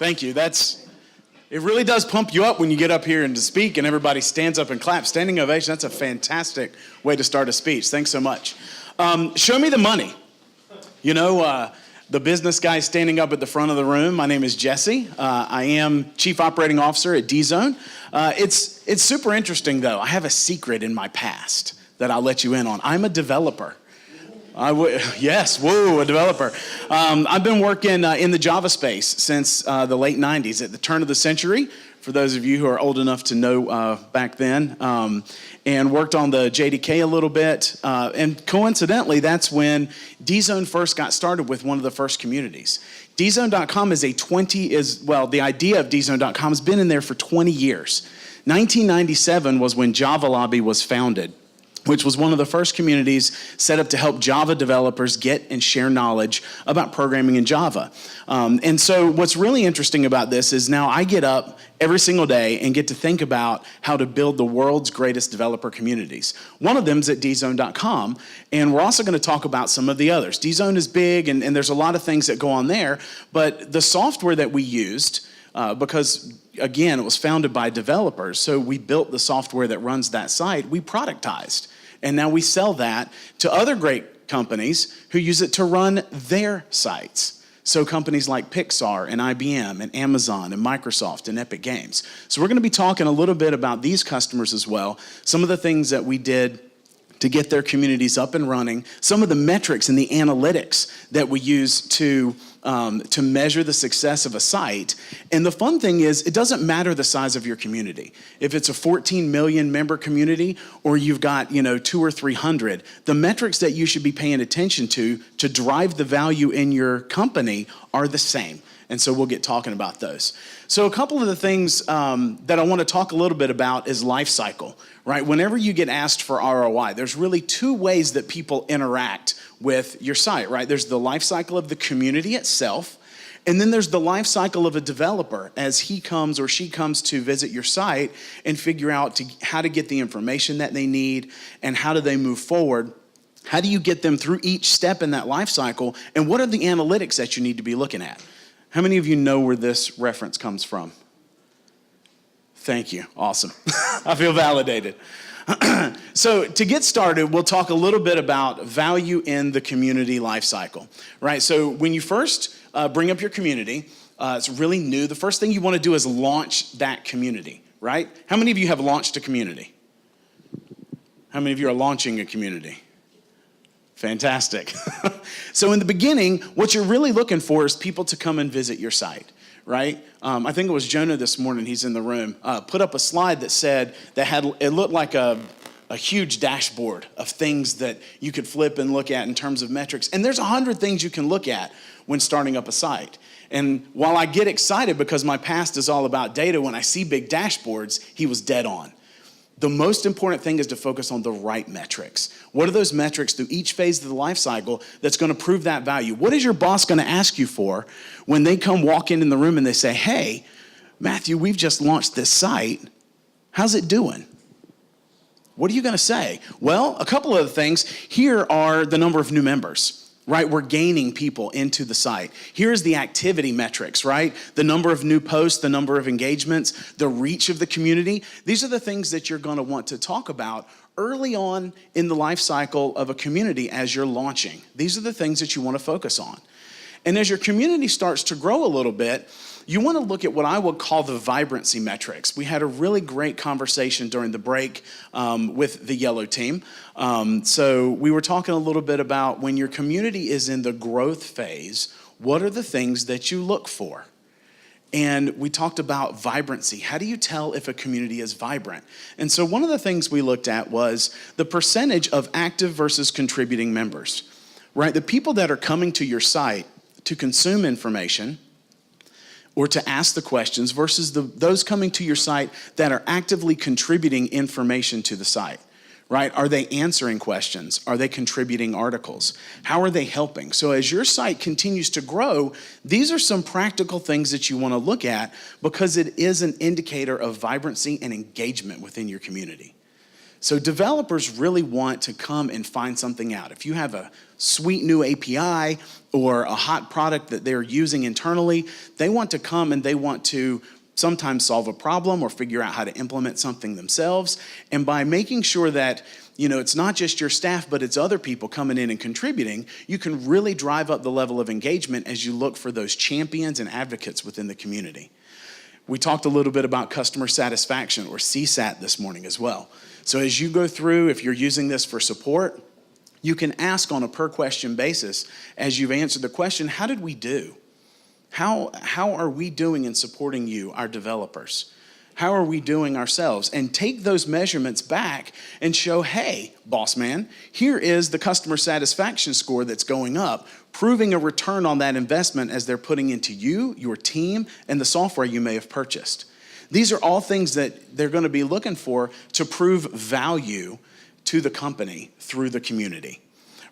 Thank you. It really does pump you up when you get up here and to speak and everybody stands up and claps. Standing ovation, that's a fantastic way to start a speech. Thanks so much. Show me the money. You know, the business guy standing up at the front of the room, my name is Jesse. I am Chief Operating Officer at DZone. It's super interesting, though. I have a secret in my past that I'll let you in on. I'm a developer. Yes, whoa, a developer. I've been working in the Java space since the late 90s, at the turn of the century, for those of you who are old enough to know back then, and worked on the JDK a little bit. And coincidentally, that's when DZone first got started with one of the first communities. DZone.com is the idea of DZone.com has been in there for 20 years. 1997 was when Java Lobby was founded, which was one of the first communities set up to help Java developers get and share knowledge about programming in Java. And so what's really interesting about this is now I get up every single day and get to think about how to build the world's greatest developer communities. One of them is at DZone.com, and we're also going to talk about some of the others. DZone is big, and there's a lot of things that go on there, but the software that we used, because again, it was founded by developers, so we built the software that runs that site, we productized. And now we sell that to other great companies who use it to run their sites. So companies like Pixar and IBM and Amazon and Microsoft and Epic Games. So we're going to be talking a little bit about these customers as well, some of the things that we did to get their communities up and running, some of the metrics and the analytics that we use to measure the success of a site. And the fun thing is, it doesn't matter the size of your community. If it's a 14 million member community or you've got 200 or 300, the metrics that you should be paying attention to drive the value in your company are the same. And so we'll get talking about those. So a couple of the things that I want to talk a little bit about is Lifecycle, right? Whenever you get asked for ROI, there's really two ways that people interact with your site, right? There's the lifecycle of the community itself, and then there's the lifecycle of a developer as he comes or she comes to visit your site and figure out how to get the information that they need and how do they move forward. How do you get them through each step in that lifecycle, and what are the analytics that you need to be looking at? How many of you know where this reference comes from? Thank you. Awesome. I feel validated. So to get started, we'll talk a little bit about value in the community lifecycle, right? So when you first bring up your community, it's really new. The first thing you want to do is launch that community, right? How many of you have launched a community? How many of you are launching a community? Fantastic. So in the beginning, what you're really looking for is people to come and visit your site, right? I think it was Jonah this morning, he's in the room, put up a slide that said, it looked like a huge dashboard of things that you could flip and look at in terms of metrics. And there's 100 things you can look at when starting up a site. And while I get excited because my past is all about data, when I see big dashboards, he was dead on. The most important thing is to focus on the right metrics. What are those metrics through each phase of the life cycle that's going to prove that value? What is your boss going to ask you for when they come walk in the room and they say, hey, Matthew, we've just launched this site. How's it doing? What are you going to say? Well, a couple of things. Here are the number of new members. Right, we're gaining people into the site. Here's the activity metrics, right? The number of new posts, the number of engagements, the reach of the community. These are the things that you're going to want to talk about early on in the life cycle of a community as you're launching. These are the things that you want to focus on. And as your community starts to grow a little bit, you want to look at what I would call the vibrancy metrics. We had a really great conversation during the break with the yellow team. So we were talking a little bit about when your community is in the growth phase, what are the things that you look for? And we talked about vibrancy. How do you tell if a community is vibrant? And so one of the things we looked at was the percentage of active versus contributing members, right? The people that are coming to your site to consume information or to ask the questions versus those coming to your site that are actively contributing information to the site, right? Are they answering questions? Are they contributing articles? How are they helping? So as your site continues to grow, these are some practical things that you want to look at because it is an indicator of vibrancy and engagement within your community. So developers really want to come and find something out. If you have a sweet new API or a hot product that they're using internally, they want to come and they want to sometimes solve a problem or figure out how to implement something themselves. And by making sure that it's not just your staff, but it's other people coming in and contributing, you can really drive up the level of engagement as you look for those champions and advocates within the community. We talked a little bit about customer satisfaction, or CSAT, this morning as well. So as you go through, if you're using this for support, you can ask on a per question basis, as you've answered the question, how did we do? How are we doing in supporting you, our developers? How are we doing ourselves? And take those measurements back and show, hey, boss man, here is the customer satisfaction score that's going up, proving a return on that investment as they're putting into you, your team, and the software you may have purchased. These are all things that they're going to be looking for to prove value to the company through the community.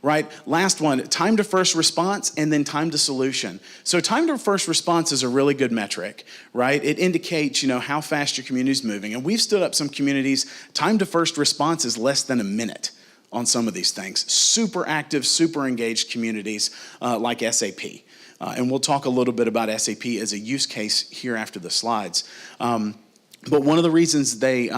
Right? Last one, time to first response and then time to solution. So time to first response is a really good metric, right? It indicates, how fast your community is moving. And we've stood up some communities, time to first response is less than a minute on some of these things. Super active, super engaged communities like SAP. And we'll talk a little bit about SAP as a use case here after the slides. But one of the reasons they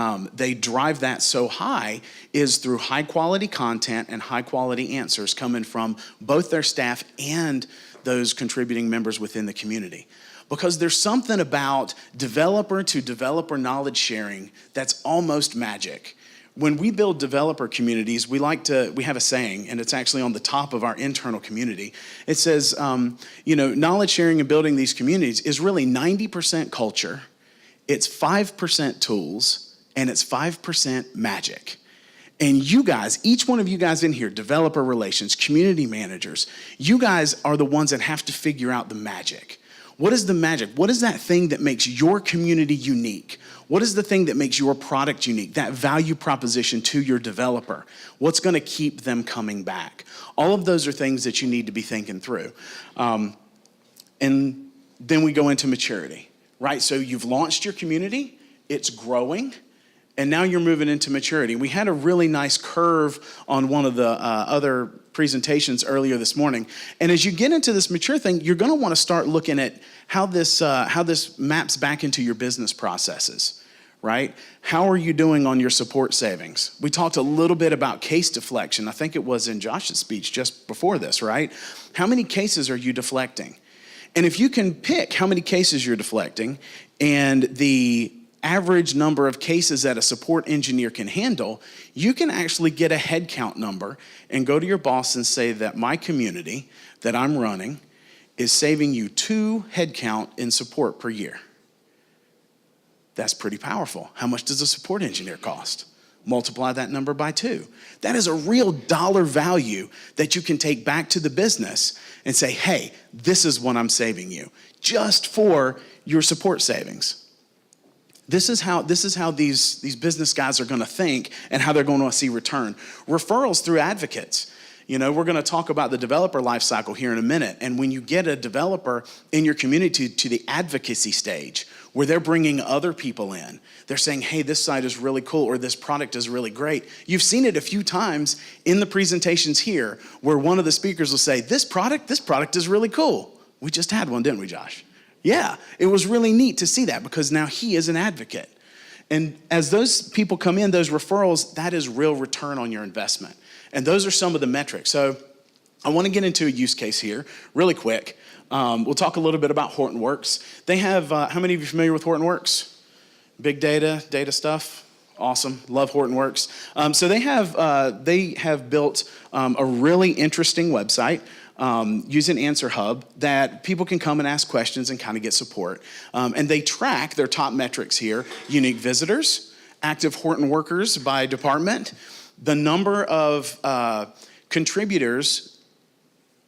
drive that so high is through high quality content and high quality answers coming from both their staff and those contributing members within the community. Because there's something about developer to developer knowledge sharing that's almost magic. When we build developer communities, we have a saying, and it's actually on the top of our internal community. It says, knowledge sharing and building these communities is really 90% culture, it's 5% tools, and it's 5% magic. And you guys, each one of you guys in here, developer relations, community managers, you guys are the ones that have to figure out the magic. What is the magic? What is that thing that makes your community unique? What is the thing that makes your product unique? That value proposition to your developer. What's going to keep them coming back? All of those are things that you need to be thinking through. And then we go into maturity. Right, so you've launched your community, it's growing, and now you're moving into maturity. We had a really nice curve on one of the other presentations earlier this morning. And as you get into this mature thing, you're going to want to start looking at how this maps back into your business processes, right? How are you doing on your support savings? We talked a little bit about case deflection. I think it was in Josh's speech just before this, right? How many cases are you deflecting? And if you can pick how many cases you're deflecting and the average number of cases that a support engineer can handle, you can actually get a head count number and go to your boss and say that my community that I'm running is saving you 2 head count in support per year. That's pretty powerful. How much does a support engineer cost? Multiply that number by 2. That is a real dollar value that you can take back to the business and say, hey, this is what I'm saving you just for your support savings. This is how these business guys are going to think and how they're going to see return. Referrals through advocates. We're going to talk about the developer lifecycle here in a minute. And when you get a developer in your community to the advocacy stage, where they're bringing other people in, they're saying, hey, this site is really cool, or this product is really great. You've seen it a few times in the presentations here, where one of the speakers will say, this product is really cool. We just had one, didn't we, Josh? Yeah, it was really neat to see that, because now he is an advocate. And as those people come in, those referrals, that is real return on your investment. And those are some of the metrics. So I want to get into a use case here really quick. We'll talk a little bit about Hortonworks. They have, how many of you are familiar with Hortonworks? Big data stuff. Awesome, love Hortonworks. So they have built a really interesting website using Answer Hub that people can come and ask questions and kind of get support. And they track their top metrics here: unique visitors, active Horton workers by department, the number of contributors,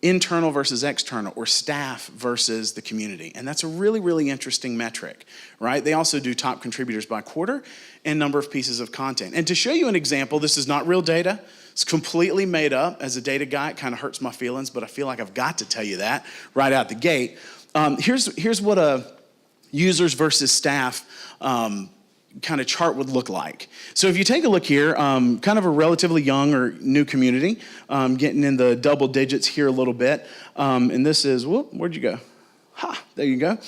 internal versus external, or staff versus the community. And that's a really, really interesting metric, right? They also do top contributors by quarter and number of pieces of content. And to show you an example, this is not real data. It's completely made up. As a data guy, it kind of hurts my feelings, but I feel like I've got to tell you that right out the gate. Here's what a users versus staff kind of chart would look like. So if you take a look here, kind of a relatively young or new community, getting in the double digits here a little bit. And this is, where'd you go? There you go.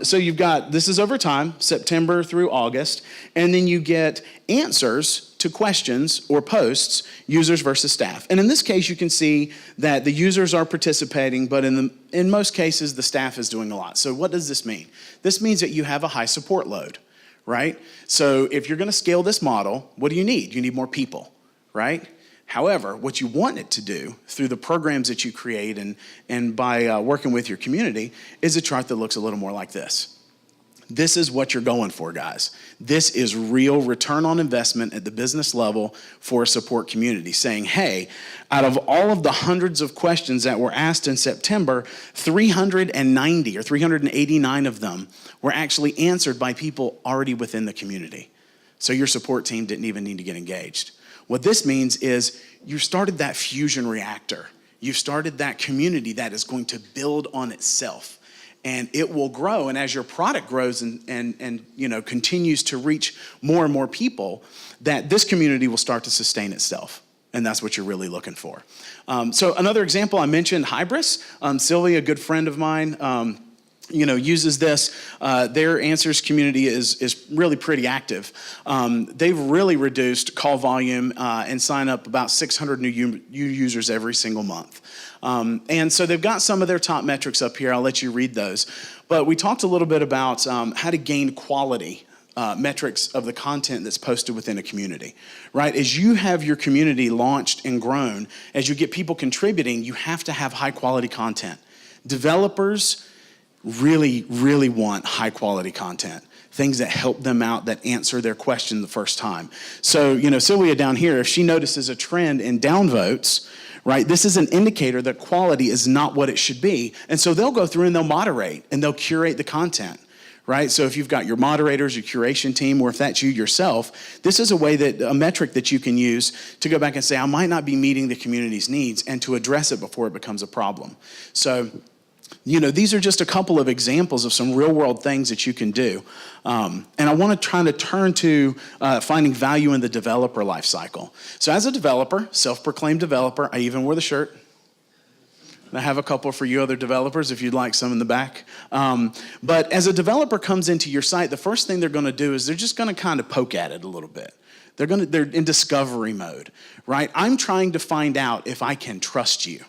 So you've got, this is over time, September through August, and then you get answers to questions or posts, users versus staff. And in this case, you can see that the users are participating, but in most cases, the staff is doing a lot. So what does this mean? This means that you have a high support load, right? So if you're gonna scale this model, what do you need? You need more people, right? However, what you want it to do through the programs that you create and by working with your community is a chart that looks a little more like this. This is what you're going for, guys. This is real return on investment at the business level for a support community, saying, hey, out of all of the hundreds of questions that were asked in September, 390 or 389 of them were actually answered by people already within the community. So your support team didn't even need to get engaged. What this means is you started that fusion reactor. You started that community that is going to build on itself. And it will grow, and as your product grows and you know, continues to reach more and more people, that this community will start to sustain itself. And that's what you're really looking for. So another example, I mentioned Hybris. Sylvia, a good friend of mine, you know, uses this. Their answers community is really pretty active. They've really reduced call volume and sign up about 600 new users every single month. And so they've got some of their top metrics up here. I'll let you read those. But we talked a little bit about how to gain quality metrics of the content that's posted within a community, right? As you have your community launched and grown, as you get people contributing, you have to have high quality content. Developers really, really want high quality content, things that help them out, that answer their question the first time. So, you know, Sylvia down here, if she notices a trend in downvotes, right, this is an indicator that quality is not what it should be. And so they'll go through and they'll moderate and they'll curate the content, right? So if you've got your moderators, your curation team, or if that's you yourself, this is a way that, a metric that you can use to go back and say, I might not be meeting the community's needs, and to address it before it becomes a problem. So, you know, these are just a couple of examples of some real world things that you can do. And I want to try to turn to finding value in the developer lifecycle. So as a developer, self-proclaimed developer, I even wore the shirt. I have a couple for you other developers if you'd like some in the back. But as a developer comes into your site, the first thing they're going to do is they're just going to kind of poke at it a little bit. They're in discovery mode, right? I'm trying to find out if I can trust you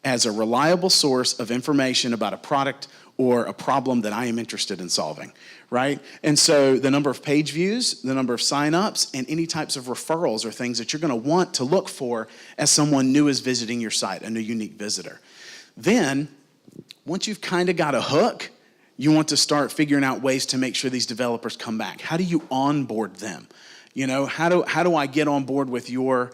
as a reliable source of information about a product or a problem that I am interested in solving, right? And so the number of page views, the number of signups, and any types of referrals are things that you're gonna want to look for as someone new is visiting your site, a new unique visitor. Then, once you've kind of got a hook, you want to start figuring out ways to make sure these developers come back. How do you onboard them? You know, how do I get on board with your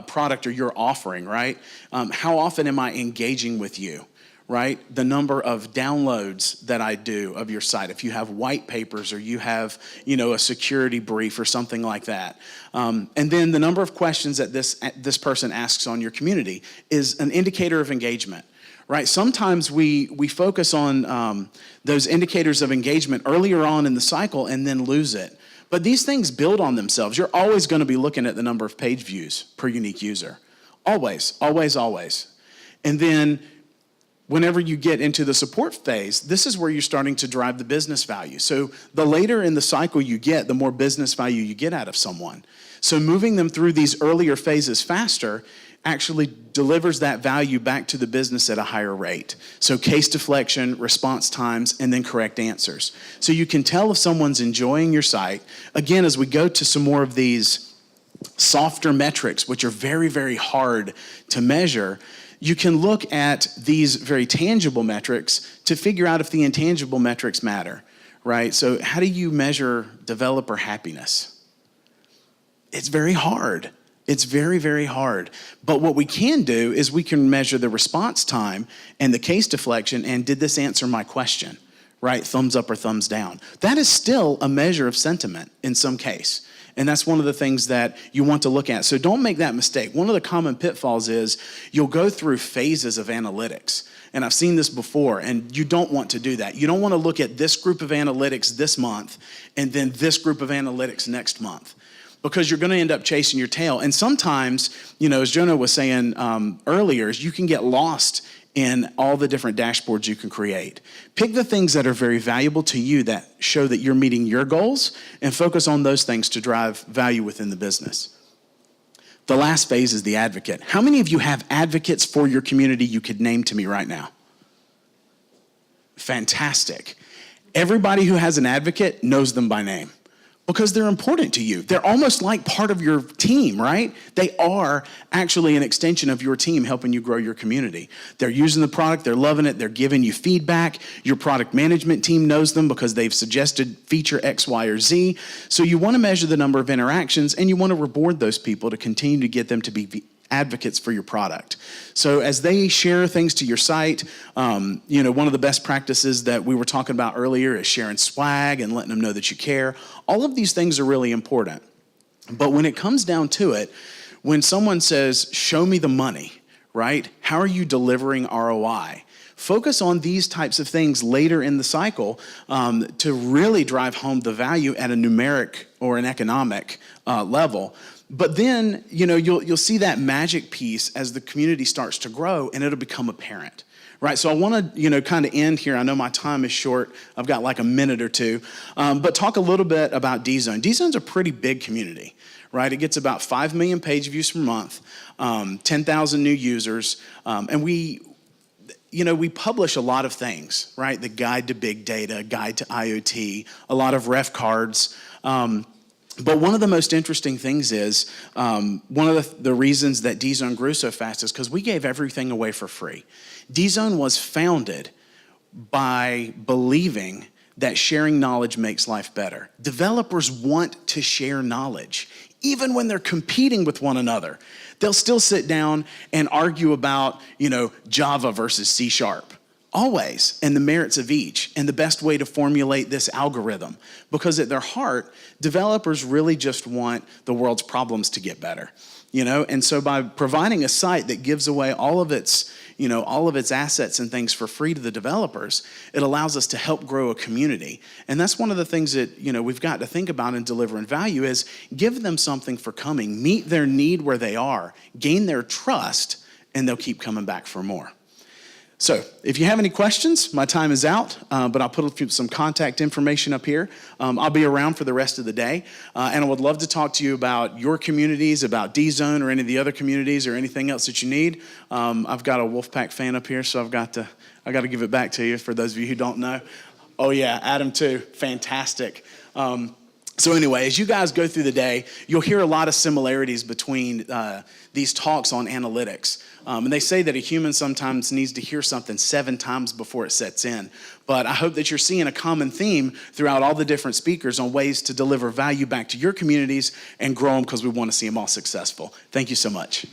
product or your offering, right? How often am I engaging with you, right? The number of downloads that I do of your site, if you have white papers or you have, you know, a security brief or something like that. And then the number of questions that this person asks on your community is an indicator of engagement. Right? Sometimes we focus on those indicators of engagement earlier on in the cycle and then lose it. But these things build on themselves. You're always going to be looking at the number of page views per unique user. Always, always, always. And then whenever you get into the support phase, this is where you're starting to drive the business value. So the later in the cycle you get, the more business value you get out of someone. So moving them through these earlier phases faster actually delivers that value back to the business at a higher rate. So case deflection, response times, and then correct answers. So you can tell if someone's enjoying your site. Again, as we go to some more of these softer metrics, which are very, very hard to measure, you can look at these very tangible metrics to figure out if the intangible metrics matter, right? So how do you measure developer happiness? It's very hard. It's very, very hard. But what we can do is we can measure the response time and the case deflection and did this answer my question, right? Thumbs up or thumbs down. That is still a measure of sentiment in some case. And that's one of the things that you want to look at. So don't make that mistake. One of the common pitfalls is you'll go through phases of analytics. And I've seen this before, and you don't want to do that. You don't want to look at this group of analytics this month and then this group of analytics next month, because you're going to end up chasing your tail. And sometimes, as Jonah was saying earlier, is you can get lost in all the different dashboards you can create. Pick the things that are very valuable to you that show that you're meeting your goals, and focus on those things to drive value within the business. The last phase is the advocate. How many of you have advocates for your community you could name to me right now? Fantastic. Everybody who has an advocate knows them by name, because they're important to you. They're almost like part of your team, right? They are actually an extension of your team, helping you grow your community. They're using the product, they're loving it, they're giving you feedback. Your product management team knows them because they've suggested feature X, Y, or Z. So you want to measure the number of interactions, and you want to reward those people to continue to get them to be advocates for your product. So as they share things to your site, one of the best practices that we were talking about earlier is sharing swag and letting them know that you care. All of these things are really important. But when it comes down to it, when someone says, show me the money, right? How are you delivering ROI? Focus on these types of things later in the cycle to really drive home the value at a numeric or an economic level. But then, you'll see that magic piece as the community starts to grow, and it'll become apparent, right? So I want to, kind of end here. I know my time is short. I've got like a minute or two, but talk a little bit about DZone. DZone's a pretty big community, right? It gets about 5 million page views per month, 10,000 new users, and we publish a lot of things, right? The guide to big data, guide to IoT, a lot of ref cards. But one of the most interesting things is, one of the reasons that DZone grew so fast is because we gave everything away for free. DZone was founded by believing that sharing knowledge makes life better. Developers want to share knowledge, even when they're competing with one another. They'll still sit down and argue about, Java versus C#. Always, and the merits of each, and the best way to formulate this algorithm. Because at their heart, developers really just want the world's problems to get better. And so by providing a site that gives away all of its assets and things for free to the developers, it allows us to help grow a community. And that's one of the things that, we've got to think about in delivering value is give them something for coming, meet their need where they are, gain their trust, and they'll keep coming back for more. So if you have any questions, my time is out, but I'll put some contact information up here. I'll be around for the rest of the day, and I would love to talk to you about your communities, about DZone or any of the other communities or anything else that you need. I've got a Wolfpack fan up here, so I got to give it back to you for those of you who don't know. Oh yeah, Adam too, fantastic. So anyway, as you guys go through the day, you'll hear a lot of similarities between these talks on analytics. And they say that a human sometimes needs to hear something 7 times before it sets in. But I hope that you're seeing a common theme throughout all the different speakers on ways to deliver value back to your communities and grow them, because we want to see them all successful. Thank you so much.